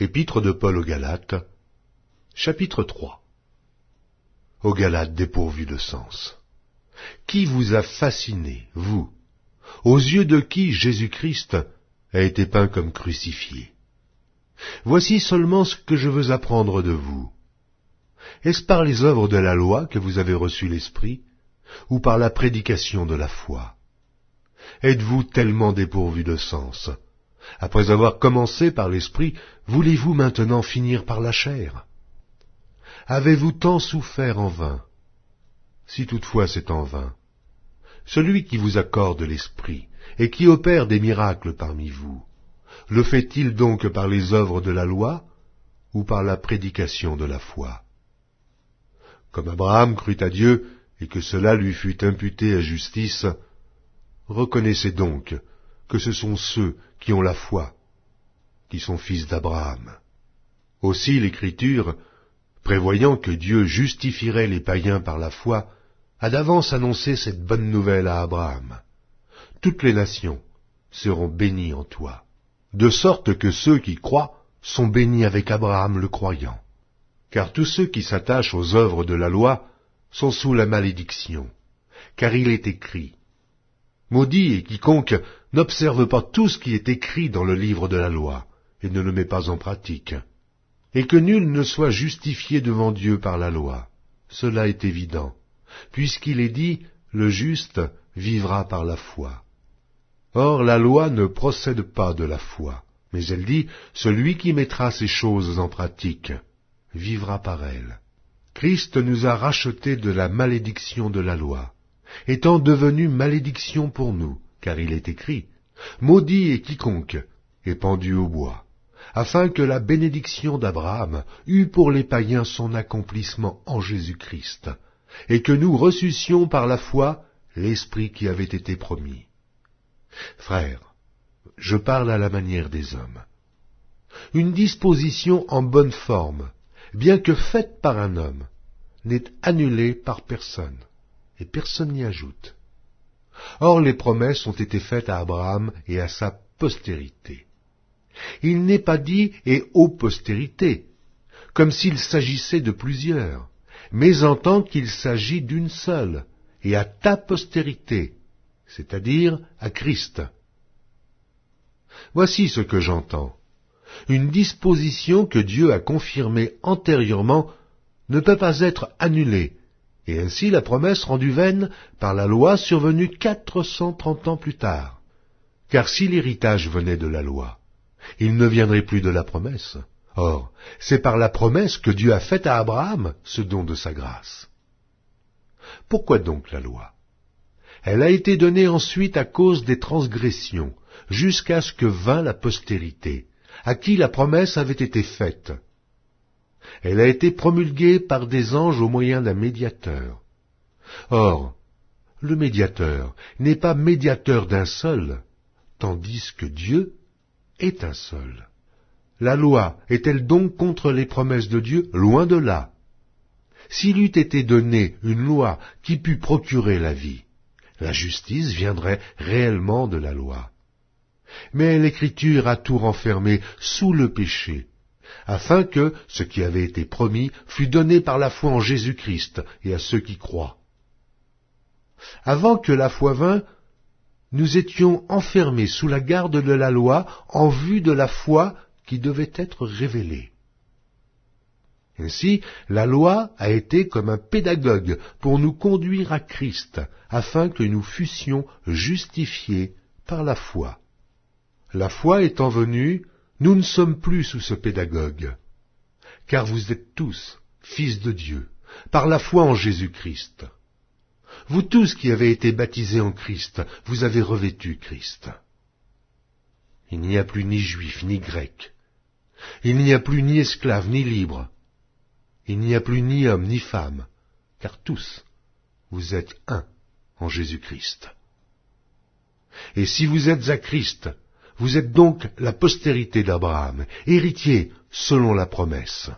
Épître de Paul aux Galates, chapitre 3. Aux Galates dépourvus de sens. Qui vous a fasciné, vous, aux yeux de qui Jésus-Christ a été peint comme crucifié? Voici seulement ce que je veux apprendre de vous. Est-ce par les œuvres de la loi que vous avez reçu l'Esprit, ou par la prédication de la foi? Êtes-vous tellement dépourvus de sens? Après avoir commencé par l'Esprit, voulez-vous maintenant finir par la chair? Avez-vous tant souffert en vain? Si toutefois c'est en vain. Celui qui vous accorde l'Esprit et qui opère des miracles parmi vous, le fait-il donc par les œuvres de la loi ou par la prédication de la foi? Comme Abraham crut à Dieu et que cela lui fut imputé à justice, reconnaissez donc que ce sont ceux qui ont la foi, qui sont fils d'Abraham. Aussi l'Écriture, prévoyant que Dieu justifierait les païens par la foi, a d'avance annoncé cette bonne nouvelle à Abraham. Toutes les nations seront bénies en toi, de sorte que ceux qui croient sont bénis avec Abraham le croyant. Car tous ceux qui s'attachent aux œuvres de la loi sont sous la malédiction, car il est écrit: Maudit est quiconque n'observe pas tout ce qui est écrit dans le livre de la loi, et ne le met pas en pratique. Et que nul ne soit justifié devant Dieu par la loi. Cela est évident, puisqu'il est dit, le juste vivra par la foi. Or la loi ne procède pas de la foi, mais elle dit, celui qui mettra ces choses en pratique vivra par elles. Christ nous a rachetés de la malédiction de la loi, étant devenu malédiction pour nous, car il est écrit, maudit est quiconque est pendu au bois, afin que la bénédiction d'Abraham eût pour les païens son accomplissement en Jésus-Christ, et que nous reçussions par la foi l'Esprit qui avait été promis. Frères, je parle à la manière des hommes. Une disposition en bonne forme, bien que faite par un homme, n'est annulée par personne, et personne n'y ajoute. Or les promesses ont été faites à Abraham et à sa postérité. Il n'est pas dit « et aux postérités », comme s'il s'agissait de plusieurs, mais en tant qu'il s'agit d'une seule, et à ta postérité, c'est-à-dire à Christ. Voici ce que j'entends. Une disposition que Dieu a confirmée antérieurement ne peut pas être annulée, et ainsi la promesse rendue vaine par la loi survenue 430 ans plus tard. Car si l'héritage venait de la loi, il ne viendrait plus de la promesse. Or, c'est par la promesse que Dieu a faite à Abraham ce don de sa grâce. Pourquoi donc la loi? Elle a été donnée ensuite à cause des transgressions, jusqu'à ce que vînt la postérité, à qui la promesse avait été faite. Elle a été promulguée par des anges au moyen d'un médiateur. Or, le médiateur n'est pas médiateur d'un seul, tandis que Dieu est un seul. La loi est-elle donc contre les promesses de Dieu? Loin de là. S'il eût été donné une loi qui pût procurer la vie, la justice viendrait réellement de la loi. Mais l'Écriture a tout renfermé sous le péché, afin que ce qui avait été promis fût donné par la foi en Jésus-Christ et à ceux qui croient. Avant que la foi vînt, nous étions enfermés sous la garde de la loi en vue de la foi qui devait être révélée. Ainsi, la loi a été comme un pédagogue pour nous conduire à Christ, afin que nous fussions justifiés par la foi. La foi étant venue, nous ne sommes plus sous ce pédagogue, car vous êtes tous fils de Dieu, par la foi en Jésus-Christ. Vous tous qui avez été baptisés en Christ, vous avez revêtu Christ. Il n'y a plus ni juif ni grec, il n'y a plus ni esclave ni libre, il n'y a plus ni homme ni femme, car tous vous êtes un en Jésus-Christ. Et si vous êtes à Christ, vous êtes donc la postérité d'Abraham, héritier selon la promesse.